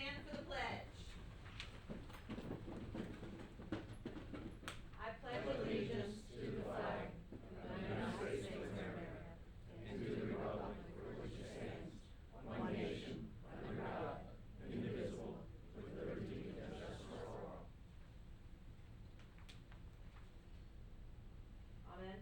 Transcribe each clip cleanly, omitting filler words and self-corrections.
stand for the pledge. I pledge allegiance to the flag of the United States of America and to the republic for which it stands, one nation, under God, indivisible, with liberty and justice for all. Amen.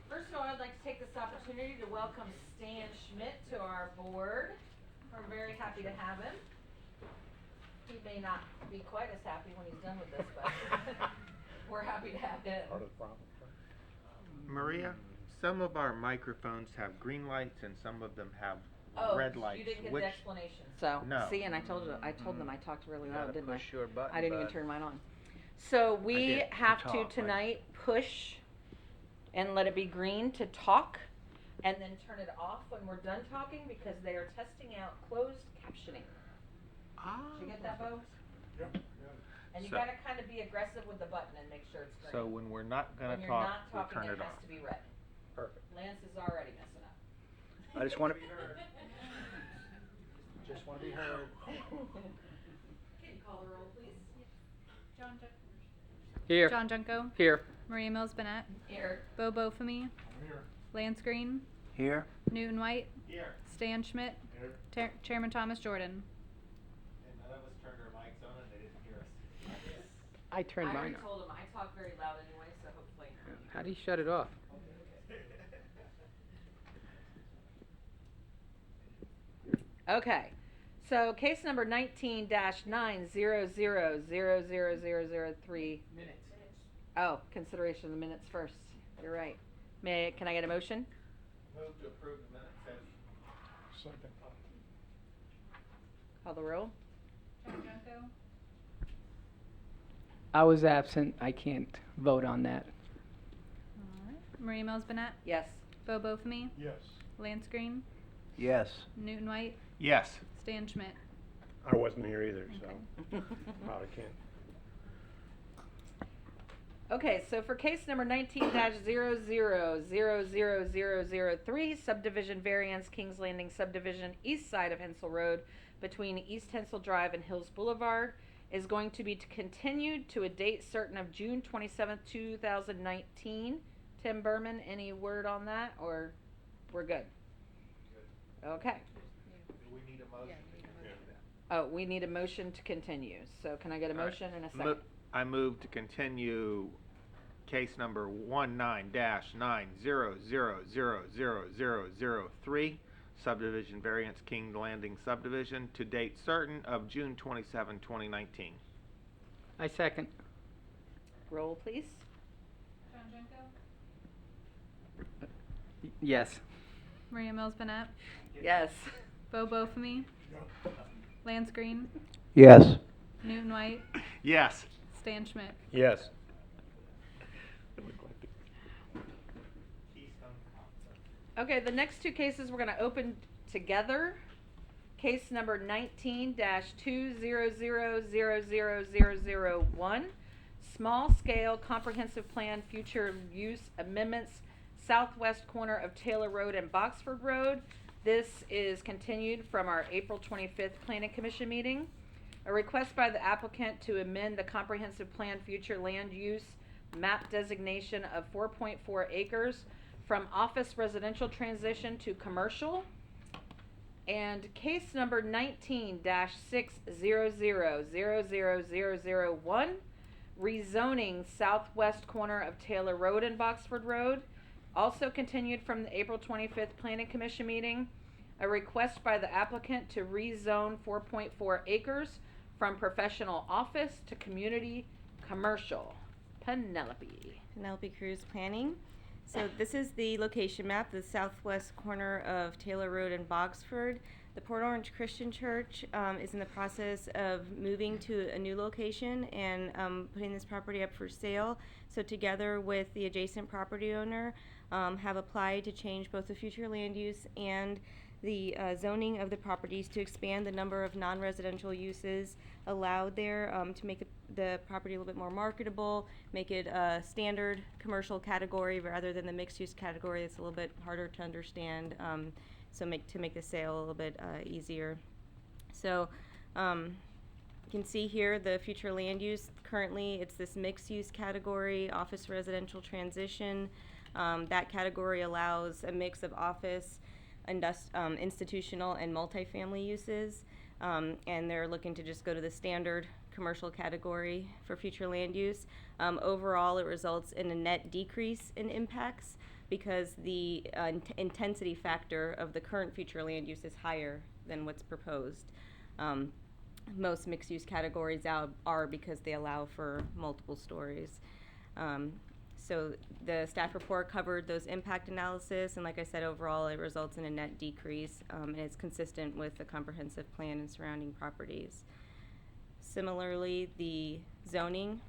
First of all, I'd like to take this opportunity to welcome Stan Schmidt to our board. We're very happy to have him. He may not be quite as happy when he's done with this, but we're happy to have him. Part of the problem. Maria, some of our microphones have green lights and some of them have red lights. You didn't get Which- the explanation. So, No. see, and I told them I talked really You loud, gotta didn't I? push your button, I didn't even bud. turn mine on. So we did, to have to talk, right? tonight push and let it be green to talk, and then turn it off when we're done talking because they are testing out closed captioning. Did you get that, Bo? Yep. And you So- gotta kind of be aggressive with the button and make sure it's green. So when we're not When gonna you're talk, not we talking, turn it it has off. to be red. Perfect. Lance is already messing up. I just want to be heard. Just want to be heard. Can you call the roll, please? Here. John Junko, Here. Maria Mills Bennett, Here. Bo Bofamy, I'm here. Lance Green, Here. Newton White, Here. Stan Schmidt, Here. Chairman Thomas Jordan. And none of us turned our mics on and they didn't hear us. I turned I mine already off. told him I talk very loud anyway, so hopefully. How do you shut it off? Okay, so case number 19-900000003. Minutes. Oh, consideration of the minutes first. You're right. Can I get a motion? Move to approve the minutes as Second. Call the roll. John Junko, I was absent. I can't vote on that. Maria Mills Bennett, Yes. Bo Bofamy, Yes. Lance Green, Yes. Newton White, Yes. Stan Schmidt. I wasn't here either, so Okay. I can't. Okay, so for case number 19-00000003, subdivision variance, Kings Landing subdivision, east side of Hensel Road, between East Hensel Drive and Hills Boulevard, is going to be continued to a date certain of June 27th, 2019. Tim Berman, any word on that, or we're good? Okay. Do we need a motion? Oh, we need a motion to continue. So can I get a All right. motion and a second? I move to continue case number 19-900000003, subdivision variance King Landing subdivision, to date certain of June 27, 2019. I second. Roll, please. John Junko, Yes. Maria Mills Bennett, Yes. Bo Bofamy, Lance Green, Yes. Newton White, Yes. Stan Schmidt. Yes. Okay, the next two cases we're gonna open together. Case number 19-200000001, small scale comprehensive plan future use amendments, southwest corner of Taylor Road and Boxford Road. This is continued from our April 25th Planning Commission meeting. A request by the applicant to amend the comprehensive plan future land use map designation of 4.4 acres from office residential transition to commercial. And case number 19-600000001, rezoning southwest corner of Taylor Road and Boxford Road, also continued from the April 25th Planning Commission meeting. A request by the applicant to rezone 4.4 acres from professional office to community commercial. Penelope. Penelope Cruz Planning. So this is the location map, the southwest corner of Taylor Road and Boxford. The Port Orange Christian Church is in the process of moving to a new location and putting this property up for sale. So together with the adjacent property owner, have applied to change both the future land use and the zoning of the properties to expand the number of non-residential uses allowed there, to make the property a little bit more marketable, make it a standard commercial category rather than the mixed-use category. It's a little bit harder to understand, so to make the sale a little bit easier. So, you can see here the future land use. Currently, it's this mixed-use category, office residential transition. That category allows a mix of office, institutional, and multifamily uses. And they're looking to just go to the standard commercial category for future land use. Overall, it results in a net decrease in impacts because the intensity factor of the current future land use is higher than what's proposed. Most mixed-use categories are because they allow for multiple stories. So the staff report covered those impact analysis, and like I said, overall, it results in a net decrease, and it's consistent with the comprehensive plan and surrounding properties. Similarly, the zoning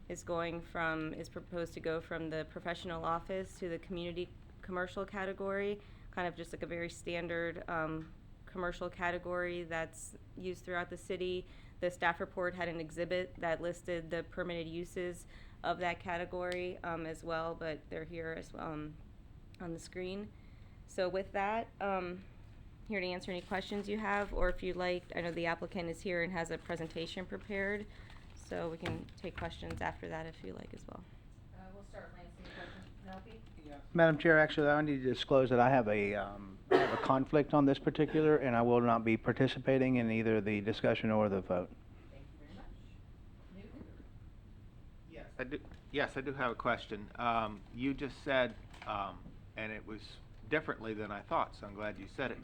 is proposed to go from the professional office to the community commercial category, kind of just like a very standard commercial category that's used throughout the city. The staff report had an exhibit that listed the permitted uses of that category as well, but they're here as on the screen. So with that, here to answer any questions you have, or if you'd like, I know the applicant is here and has a presentation prepared, so we can take questions after that if you like as well. We'll start with Lansing. Penelope? Madam Chair, actually, I need to disclose that I have a conflict on this particular, and I will not be participating in either the discussion or the vote. Thank you very much. Newton? Yes, I do have a question. You just said, and it was differently than I thought, so I'm glad you said it.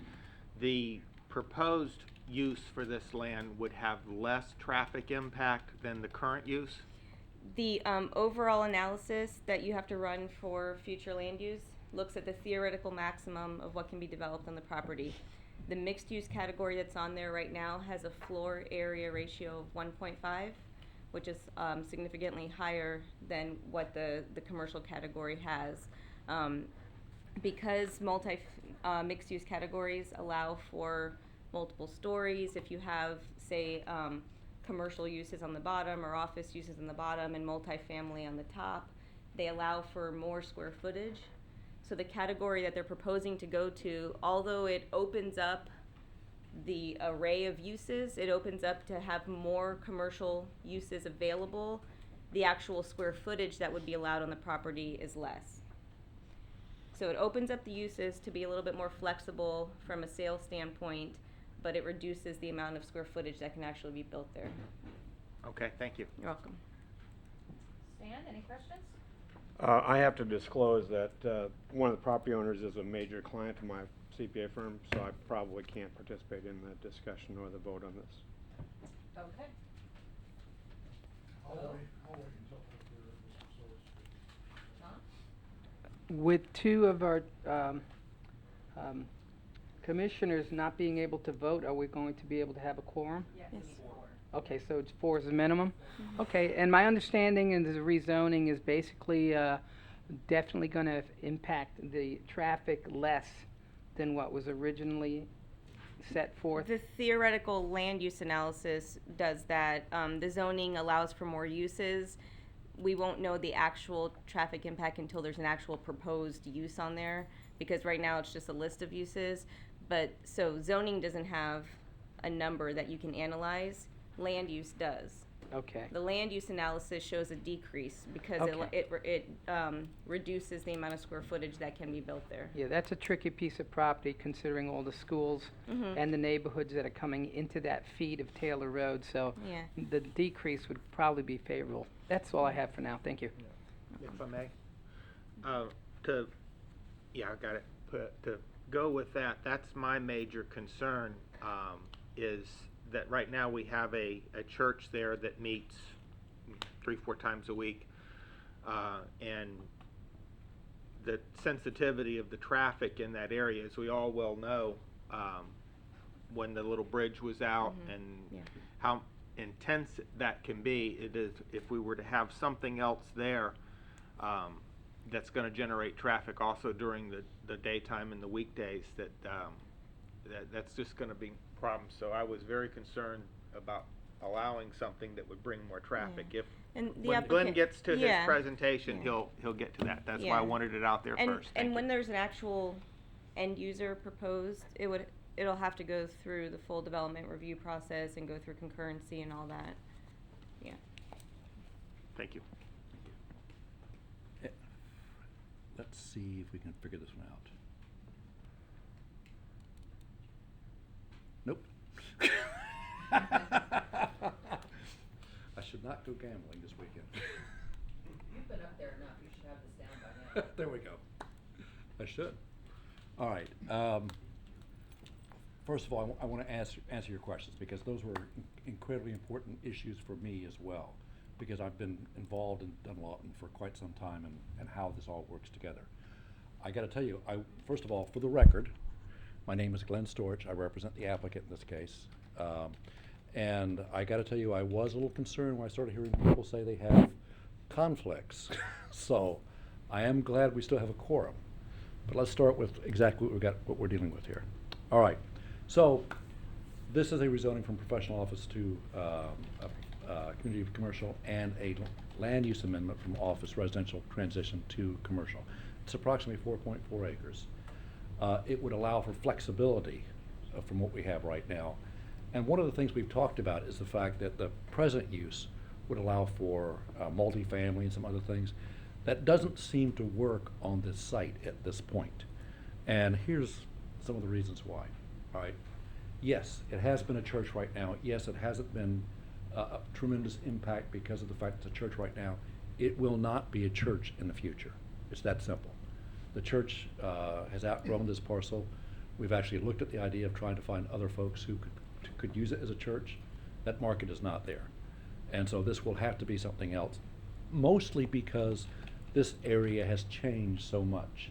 The proposed use for this land would have less traffic impact than the current use? The overall analysis that you have to run for future land use looks at the theoretical maximum of what can be developed on the property. The mixed-use category that's on there right now has a floor area ratio of 1.5, which is significantly higher than what the commercial category has. Because mixed-use categories allow for multiple stories, if you have, say, commercial uses on the bottom or office uses on the bottom and multifamily on the top, they allow for more square footage. So the category that they're proposing to go to, although it opens up the array of uses, it opens up to have more commercial uses available, the actual square footage that would be allowed on the property is less. So it opens up the uses to be a little bit more flexible from a sales standpoint, but it reduces the amount of square footage that can actually be built there. Okay, thank you. You're welcome. Stan, any questions? I have to disclose that one of the property owners is a major client of my CPA firm, so I probably can't participate in the discussion or the vote on this. Okay. John? With two of our commissioners not being able to vote, are we going to be able to have a quorum? Yes. Okay, so it's 4 is the minimum? Okay, and my understanding is the rezoning is basically definitely going to impact the traffic less than what was originally set forth? The theoretical land use analysis does that. The zoning allows for more uses. We won't know the actual traffic impact until there's an actual proposed use on there, because right now it's just a list of uses. But, so zoning doesn't have a number that you can analyze. Land use does. Okay. The land use analysis shows a decrease because Okay. it reduces the amount of square footage that can be built there. Yeah, that's a tricky piece of property considering all the schools and the neighborhoods that are coming into that feed of Taylor Road, so Yeah. the decrease would probably be favorable. That's all I have for now, thank you. If I may, I got it. To go with that, that's my major concern, is that right now we have a church there that meets 3-4 times a week, and the sensitivity of the traffic in that area, as we all well know, when the little bridge was out and Yeah. how intense that can be. It is, if we were to have something else there that's going to generate traffic also during the daytime and the weekdays, that that's just gonna be a problem. So I was very concerned about allowing something that would bring more traffic. Yeah. If, And the when Glenn applicant- gets to his yeah. presentation, Yeah. he'll get to that. That's why Yeah. I wanted it out there And, first. Thank and when you. there's an actual end user proposed, it'll have to go through the full development review process and go through concurrency and all that. Yeah. Thank you. Let's see if we can figure this one out. Nope. I should not go gambling this weekend. You've been up there enough, you should have this down by now. There we go. I should. All right. First of all, I want to answer your questions because those were incredibly important issues for me as well, because I've been involved in Dunlawton for quite some time and how this all works together. I got to tell you, first of all, for the record, my name is Glenn Storch. I represent the applicant in this case. And I got to tell you, I was a little concerned when I started hearing people say they have conflicts. So I am glad we still have a quorum. But let's start with exactly what we're dealing with here. All right. So this is a rezoning from professional office to community commercial and a land use amendment from office residential transition to commercial. It's approximately 4.4 acres. It would allow for flexibility from what we have right now. And one of the things we've talked about is the fact that the present use would allow for multifamily and some other things. That doesn't seem to work on this site at this point. And here's some of the reasons why. All right. Yes, it has been a church right now. Yes, it hasn't been a tremendous impact because of the fact it's a church right now. It will not be a church in the future. It's that simple. The church has outgrown this parcel. We've actually looked at the idea of trying to find other folks who could use it as a church. That market is not there. And so this will have to be something else, mostly because this area has changed so much.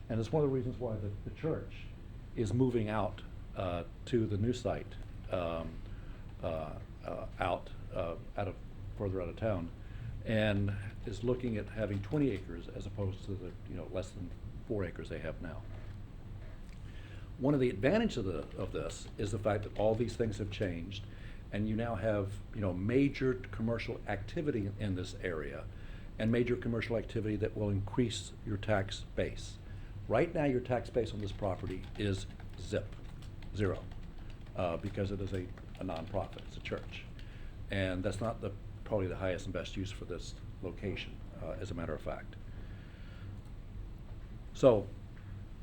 And it's one of the reasons why the church is moving out to the new site, further out of town, and is looking at having 20 acres as opposed to the less than 4 acres they have now. One of the advantages of this is the fact that all these things have changed, and you now have major commercial activity in this area, and major commercial activity that will increase your tax base. Right now, your tax base on this property is zero, because it is a nonprofit, it's a church. And that's not probably the highest and best use for this location, as a matter of fact. So,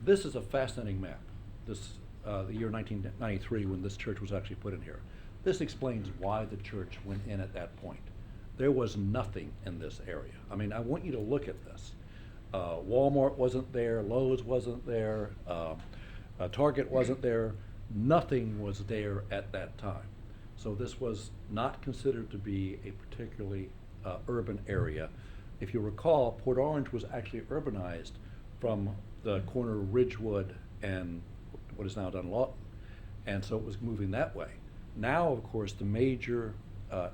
this is a fascinating map. This, the year 1993, when this church was actually put in here. This explains why the church went in at that point. There was nothing in this area. I mean, I want you to look at this. Walmart wasn't there, Lowe's wasn't there, Target wasn't there. Nothing was there at that time. So this was not considered to be a particularly urban area. If you recall, Port Orange was actually urbanized from the corner of Ridgewood and what is now Dunlawton. And so it was moving that way. Now, of course, the major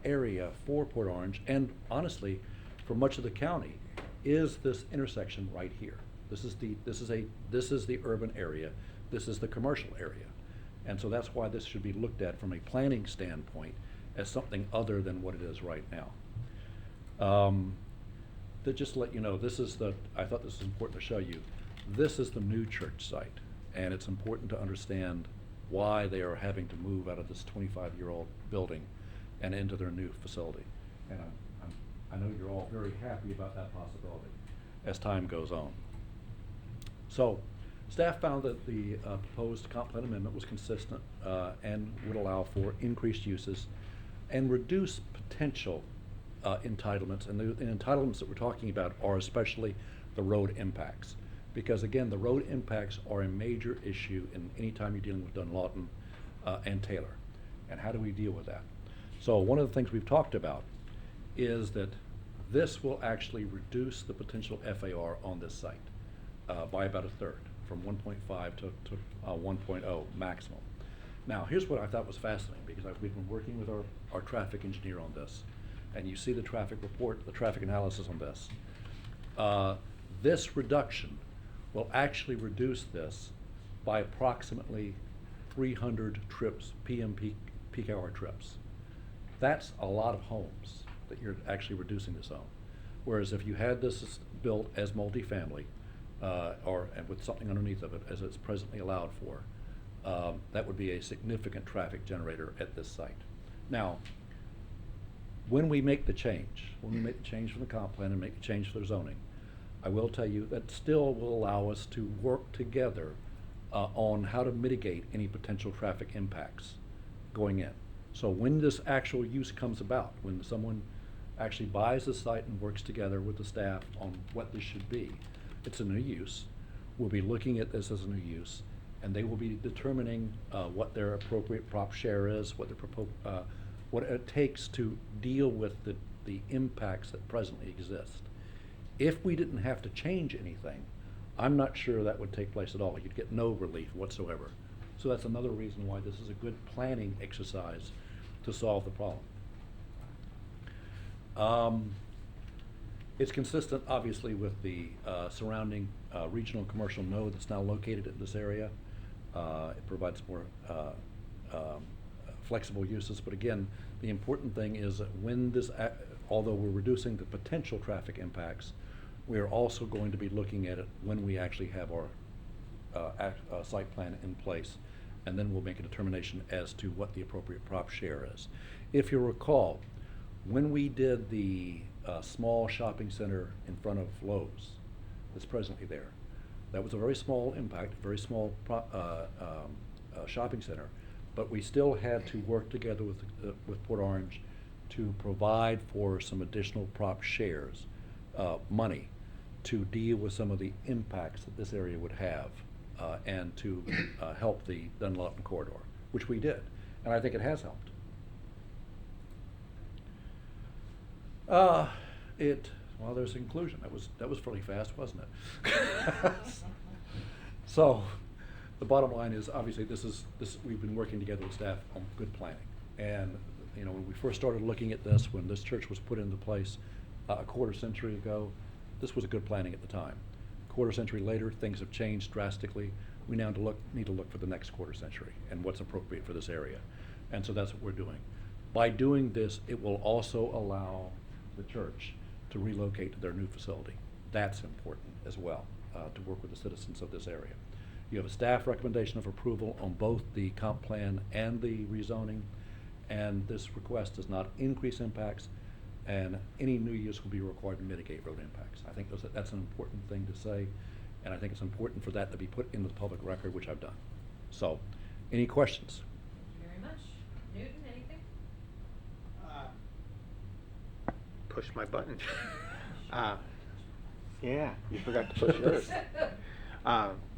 area for Port Orange, and honestly, for much of the county, is this intersection right here. This is the urban area. This is the commercial area. And so that's why this should be looked at from a planning standpoint as something other than what it is right now. To just let you know, I thought this was important to show you. This is the new church site, and it's important to understand why they are having to move out of this 25-year-old building and into their new facility. And I know you're all very happy about that possibility as time goes on. So, staff found that the proposed comp plan amendment was consistent and would allow for increased uses and reduce potential entitlements. And the entitlements that we're talking about are especially the road impacts. Because again, the road impacts are a major issue in any time you're dealing with Dunlawton and Taylor. And how do we deal with that? So one of the things we've talked about is that this will actually reduce the potential FAR on this site by about a third, from 1.5 to 1.0 maximum. Now, here's what I thought was fascinating, because we've been working with our traffic engineer on this, and you see the traffic report, the traffic analysis on this. This reduction will actually reduce this by approximately 300 trips, peak hour trips. That's a lot of homes that you're actually reducing the zone. Whereas if you had this built as multifamily, and with something underneath of it, as it's presently allowed for, that would be a significant traffic generator at this site. Now, when we make the change from the comp plan and make the change for the zoning, I will tell you that still will allow us to work together on how to mitigate any potential traffic impacts going in. So when this actual use comes about, when someone actually buys the site and works together with the staff on what this should be, it's a new use. We'll be looking at this as a new use, and they will be determining what their appropriate prop share is, what it takes to deal with the impacts that presently exist. If we didn't have to change anything, I'm not sure that would take place at all. You'd get no relief whatsoever. So that's another reason why this is a good planning exercise to solve the problem. It's consistent, obviously, with the surrounding regional commercial node that's now located in this area. It provides more flexible uses, but again, the important thing is that when this, although we're reducing the potential traffic impacts, we are also going to be looking at it when we actually have our site plan in place, and then we'll make a determination as to what the appropriate prop share is. If you recall, when we did the small shopping center in front of Lowe's that's presently there, that was a very small impact, very small shopping center, but we still had to work together with Port Orange to provide for some additional prop shares, money, to deal with some of the impacts that this area would have, and to help the Dunlawton corridor, which we did, and I think it has helped. Well, there's a conclusion. That was fairly fast, wasn't it? So, the bottom line is, obviously, we've been working together with staff on good planning. And, you know, when we first started looking at this, when this church was put into place a quarter century ago, this was a good planning at the time. Quarter century later, things have changed drastically. We now need to look for the next quarter century and what's appropriate for this area. And so that's what we're doing. By doing this, it will also allow the church to relocate to their new facility. That's important as well, to work with the citizens of this area. You have a staff recommendation of approval on both the comp plan and the rezoning, and this request does not increase impacts, and any new use will be required to mitigate road impacts. I think that's an important thing to say, and I think it's important for that to be put into the public record, which I've done. So, any questions? Thank you very much. Newton, anything? Push my button. Yeah, you forgot to push yours.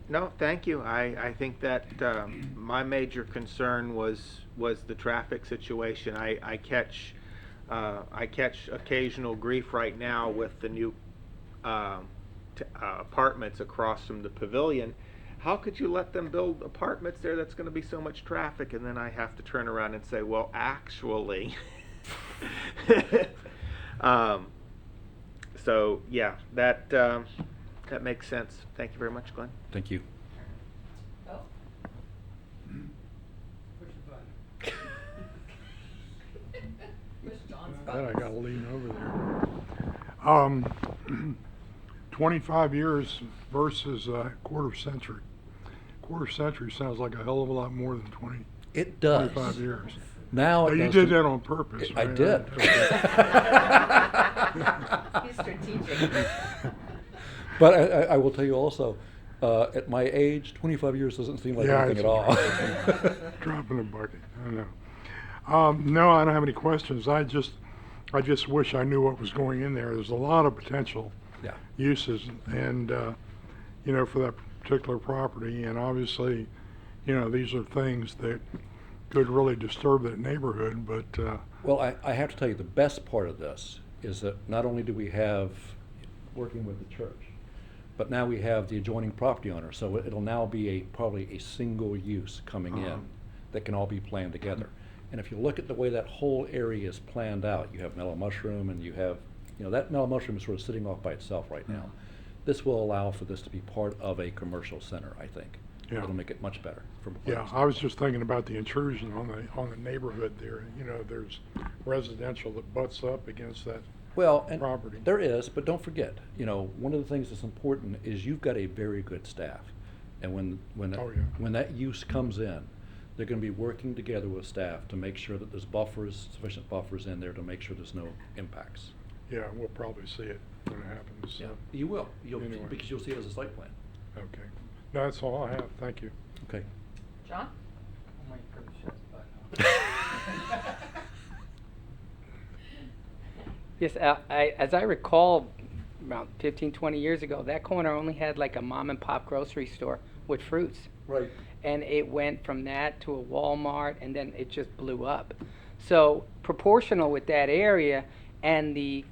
No, thank you. I think that my major concern was the traffic situation. I catch occasional grief right now with the new apartments across from the pavilion. How could you let them build apartments there that's going to be so much traffic? And then I have to turn around and say, well, actually. So yeah, that makes sense. Thank you very much, Glenn. Thank you. Oh. Push John's Then I buttons. gotta lean over there. 25 years versus a quarter century. Quarter century sounds like a hell of a lot more than It does. 25 years. Now Now, it you does did to- that on purpose, I right? did. He's strategic. But I will tell you also, at my age, 25 years doesn't seem like Yeah, anything at it's all. Drop in the bucket, I know. No, I don't have any questions. I just wish I knew what was going in there. There's a lot of potential Yeah. uses and, you know, for that particular property. And obviously, you know, these are things that could really disturb that neighborhood, but, Well, I have to tell you, the best part of this is that not only do we have working with the church, but now we have the adjoining property owner, so it'll now be probably a single use coming Uh-huh. in that can all be planned together. And if you look at the way that whole area is planned out, you have Mellow Mushroom and you have, you know, that Mellow Mushroom is sort of sitting off by itself right now. This will allow for this to be part of a commercial center, I think. Yeah. It'll make it much better from. Yeah, I was just thinking about the intrusion on the neighborhood there. You know, there's residential that butts up against that. Well, and Property. there is, but don't forget, you know, one of the things that's important is you've got a very good staff. And Oh, yeah. when that use comes in, they're gonna be working together with staff to make sure that there's buffers, sufficient buffers in there to make sure there's no impacts. Yeah, we'll probably see it when it happens. So. You will, Anyway. because you'll see it as a site plan. Okay. No, that's all I have. Thank you. Okay. John? Yes, as I recall, about 15, 20 years ago, that corner only had like a mom and pop grocery store with fruits. Right. And it went from that to a Walmart, and then it just blew up. So proportional with that area and the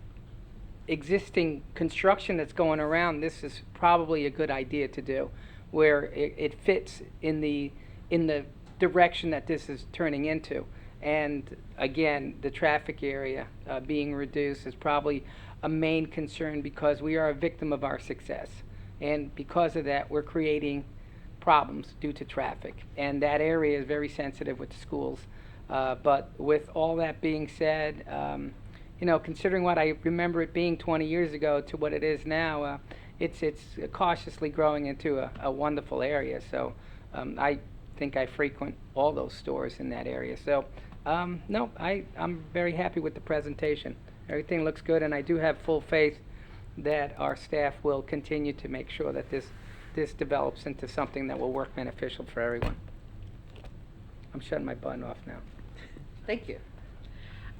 existing construction that's going around, this is probably a good idea to do, where it fits in the direction that this is turning into. And again, the traffic area being reduced is probably a main concern because we are a victim of our success. And because of that, we're creating problems due to traffic. And that area is very sensitive with the schools. But with all that being said, you know, considering what I remember it being 20 years ago to what it is now, it's cautiously growing into a wonderful area. So I think I frequent all those stores in that area. So no, I'm very happy with the presentation. Everything looks good, and I do have full faith that our staff will continue to make sure that this develops into something that will work beneficial for everyone. I'm shutting my button off now. Thank you.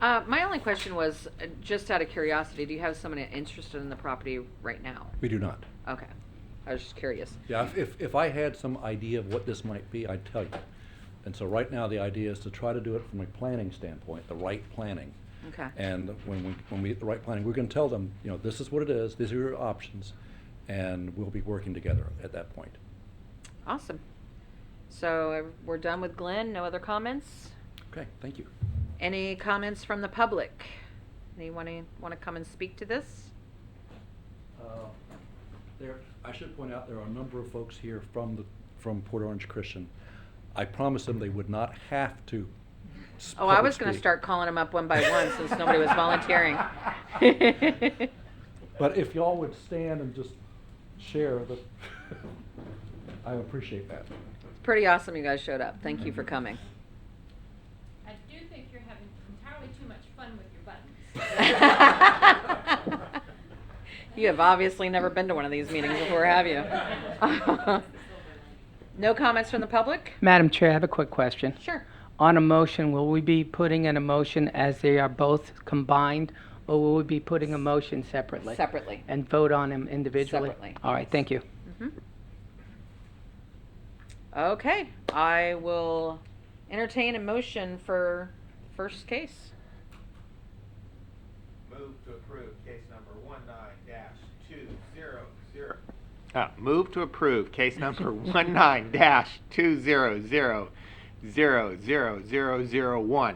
My only question was, just out of curiosity, do you have someone interested in the property right now? We do not. Okay. I was just curious. Yeah, if I had some idea of what this might be, I'd tell you. And so right now, the idea is to try to do it from a planning standpoint, the right planning. Okay. And when we get the right planning, we're gonna tell them, you know, this is what it is, these are your options, and we'll be working together at that point. Awesome. So we're done with Glenn. No other comments? Okay, thank you. Any comments from the public? Anyone want to come and speak to this? I should point out, there are a number of folks here from Port Orange Christian. I promised them they would not have to Oh, I was public going to speak. start calling them up one by one since nobody was volunteering. But if y'all would stand and just share, I appreciate that. It's pretty awesome you guys showed up. Thank you for coming. I do think you're having entirely too much fun with your buttons. You have obviously never been to one of these meetings before, have you? No comments from the public? Madam Chair, I have a quick question. Sure. On a motion, will we be putting in a motion as they are both combined, or will we be putting a motion separately? Separately. And vote on them individually? Separately. All right, thank you. Okay, I will entertain a motion for first case. Move to approve case number 19-200. Move to approve case number 19-2000001.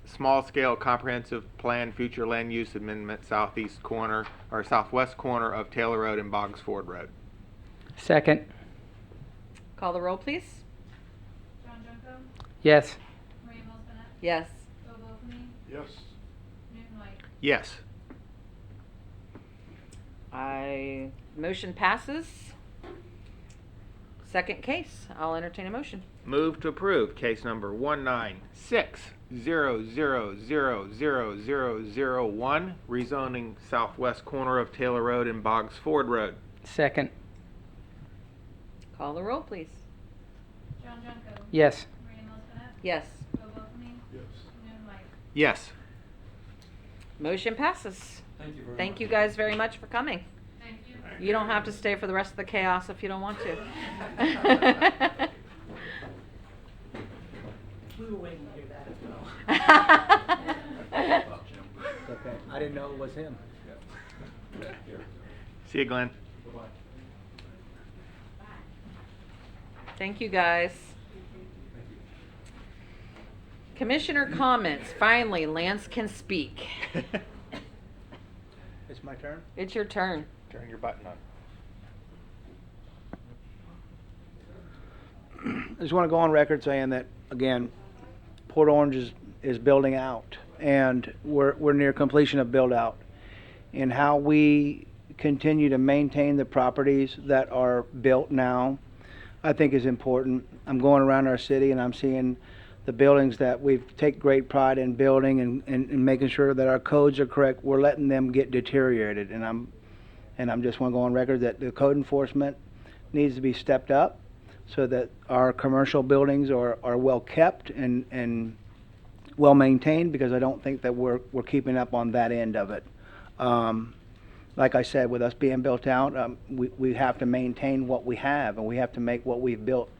Small scale comprehensive plan future land use amendment southwest corner of Taylor Road and Boggs Ford Road. Second, Call the roll, please. John Junko, yes. Maria Mills Bennett, Yes. Bo Volkman, Yes. Newton White. Yes. Motion passes. Second case, I'll entertain a motion. Move to approve case number 19-6000001, rezoning southwest corner of Taylor Road and Boggs Ford Road. Second, Call the roll, please. John Junko, yes. Maria Mills Bennett, Yes. Bo Volkman, Yes. Newton White. Yes. Motion passes. Thank you very much. Thank you guys very much for coming. Thank you. You don't have to stay for the rest of the chaos if you don't want to. We were waiting to hear that as well. Okay, I didn't know it was him. See you, Glenn. Thank you, guys. Commissioner comments. Finally, Lance can speak. It's my turn? It's your turn. Turn your button on. I just want to go on record saying that, again, Port Orange is building out, and we're near completion of build out. And how we continue to maintain the properties that are built now, I think is important. I'm going around our city and I'm seeing the buildings that we take great pride in building and making sure that our codes are correct. We're letting them get deteriorated, and I'm just want to go on record that the code enforcement needs to be stepped up so that our commercial buildings are well kept and well maintained, because I don't think that we're keeping up on that end of it. Like I said, with us being built out, we have to maintain what we have, and we have to make what we've built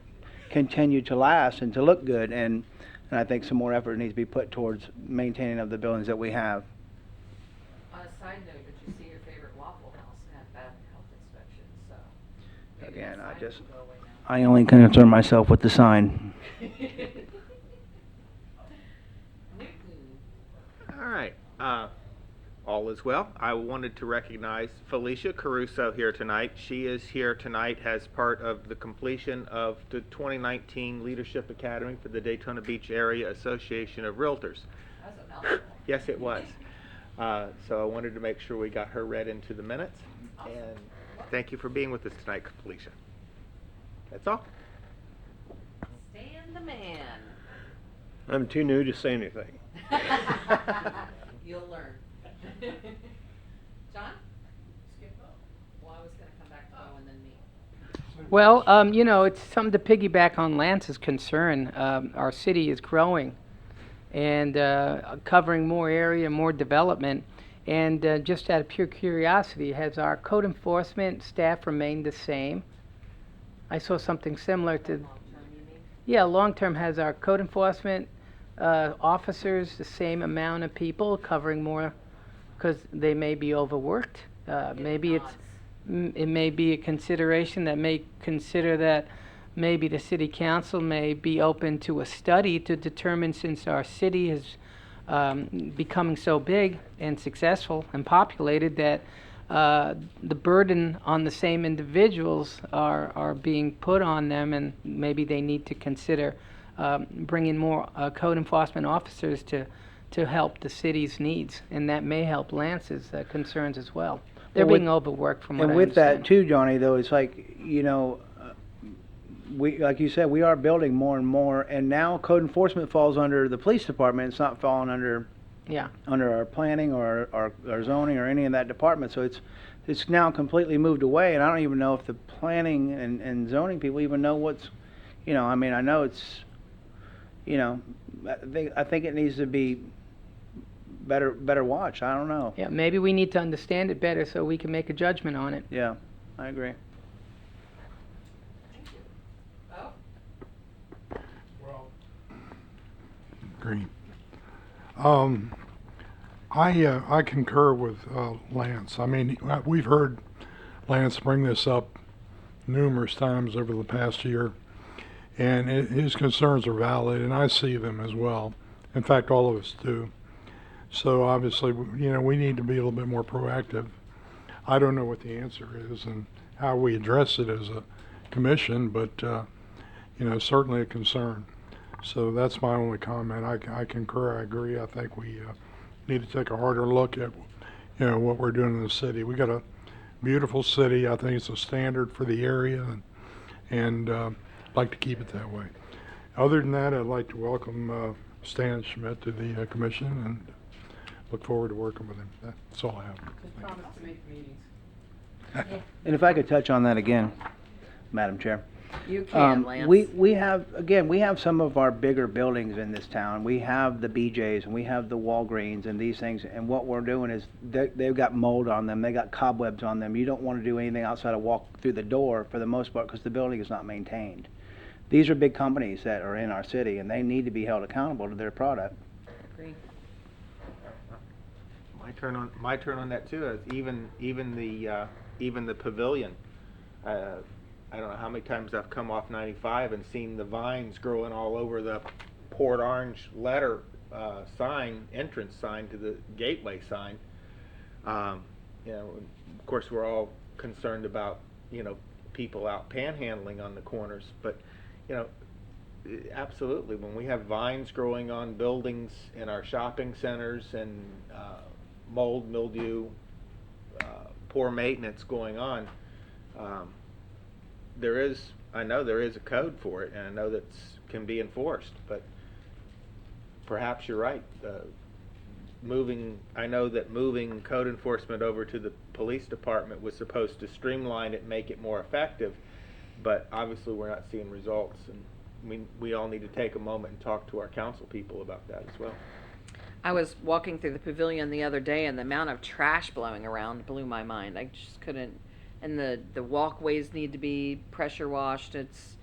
continue to last and to look good. And I think some more effort needs to be put towards maintaining of the buildings that we have. On a side note, did you see your favorite Waffle House had bad health inspections, so. maybe Again, that I sign just, will go away now. I only concern myself with the sign. All right, all is well. I wanted to recognize Felicia Caruso here tonight. She is here tonight as part of the completion of the 2019 Leadership Academy for the Daytona Beach Area Association of Realtors. That's a mouthful. Yes, it was. So I wanted to make sure we got her read into the minutes. And thank you for being with us tonight, Felicia. That's all. Stan the man. I'm too new to say anything. You'll learn. John? Well, I was gonna come back to Bo and then me. Well, it's something to piggyback on Lance's concern. Our city is growing and covering more area, more development. And just out of pure curiosity, has our code enforcement staff remained the same? I saw something similar to. Long-term, you mean? Yeah, long-term, has our code enforcement officers the same amount of people covering more, because they may be overworked? Maybe nods. it may be a consideration that may consider that maybe the city council may be open to a study to determine, since our city is becoming so big and successful and populated, that the burden on the same individuals are being put on them, and maybe they need to consider bringing more code enforcement officers to help the city's needs, and that may help Lance's concerns as well. They're Well, with- being overworked from what I And with that understand. too, Johnny, though, it's like, we, like you said, we are building more and more, and now code enforcement falls under the police department. It's not falling under Yeah. our planning or our zoning or any of that department. So it's now completely moved away, and I don't even know if the planning and zoning people even know what's, I mean, I know it's, I think it needs to be better watched. I don't know. Yeah, maybe we need to understand it better so we can make a judgment on it. Yeah, I agree. Bo? Green. I concur with Lance. I mean, we've heard Lance bring this up numerous times over the past year, and his concerns are valid, and I see them as well. In fact, all of us do. So obviously, we need to be a little bit more proactive. I don't know what the answer is and how we address it as a commission, but certainly a concern. So that's my only comment. I concur. I agree. I think we need to take a harder look at what we're doing in the city. We got a beautiful city. I think it's a standard for the area, and like to keep it that way. Other than that, I'd like to welcome Stan Schmidt to the commission and look forward to working with him. That's all I have. Thank you. to make meetings. And if I could touch on that again, Madam Chair. You can, Lance. We have some of our bigger buildings in this town. We have the BJ's and we have the Walgreens and these things, and what we're doing is they've got mold on them, they got cobwebs on them. You don't want to do anything outside of walk through the door for the most part, because the building is not maintained. These are big companies that are in our city, and they need to be held accountable to their product. Agree. My turn on that too. Is even the pavilion. I don't know how many times I've come off 95 and seen the vines growing all over the Port Orange letter sign, entrance sign to the gateway sign. Of course, we're all concerned about people out panhandling on the corners, but Absolutely. When we have vines growing on buildings in our shopping centers and mold, mildew, poor maintenance going on, I know there is a code for it, and I know that can be enforced, but perhaps you're right. I know that moving code enforcement over to the police department was supposed to streamline it, make it more effective, but obviously we're not seeing results, and we all need to take a moment and talk to our council people about that as well. I was walking through the pavilion the other day, and the amount of trash blowing around blew my mind. I just couldn't. And the walkways need to be pressure washed. It's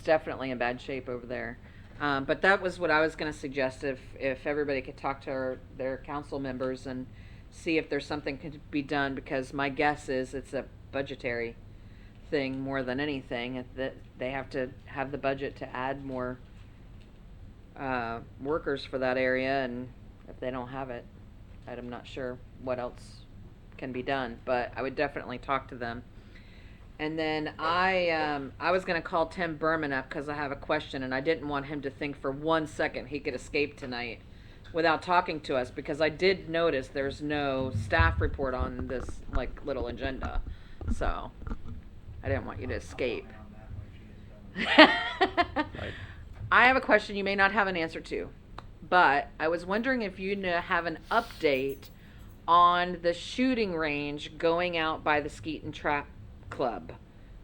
definitely in bad shape over there. But that was what I was going to suggest. If everybody could talk to their council members and see if there's something could be done, because my guess is it's a budgetary thing more than anything. That they have to have the budget to add more workers for that area, and if they don't have it, I'm not sure what else can be done, but I would definitely talk to them. And then I was going to call Tim Berman up because I have a question, and I didn't want him to think for 1 second he could escape tonight without talking to us, because I did notice there's no staff report on this little agenda, so I didn't want you to escape. I have a question you may not have an answer to, but I was wondering if you have an update on the shooting range going out by the Skeet and Trap Club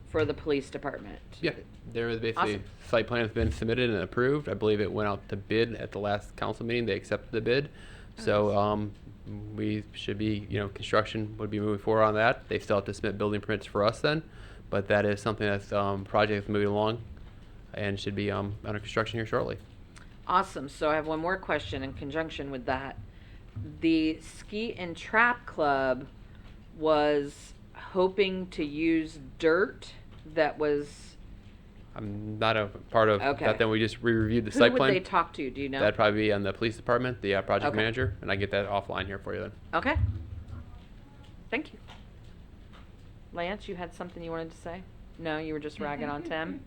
for the police department. Yeah, there was basically Awesome. site plan has been submitted and approved. I believe it went out to bid at the last council meeting. They accepted the bid, so we should be, construction would be moving forward on that. They still have to submit building permits for us then, but that is something that's project is moving along and should be under construction here shortly. Awesome. So I have one more question in conjunction with that. The Skeet and Trap Club was hoping to use dirt that was. I'm not a part of Okay. that. Then we just reviewed the Who site would plan. they talk to? Do you know? That'd probably be on the police department, the project Okay. manager, and I get that offline here for you then. Okay. Thank you. Lance, you had something you wanted to say? No, you were just ragging on Tim.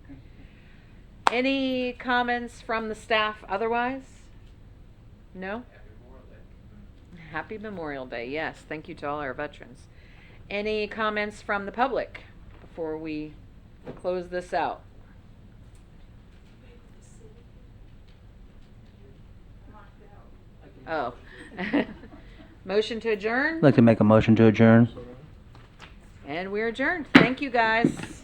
Any comments from the staff otherwise? No? Happy Memorial Day. Yes, thank you to all our veterans. Any comments from the public before we close this out? Oh. Motion to adjourn? I'd like to make a motion to adjourn. And we're adjourned. Thank you, guys.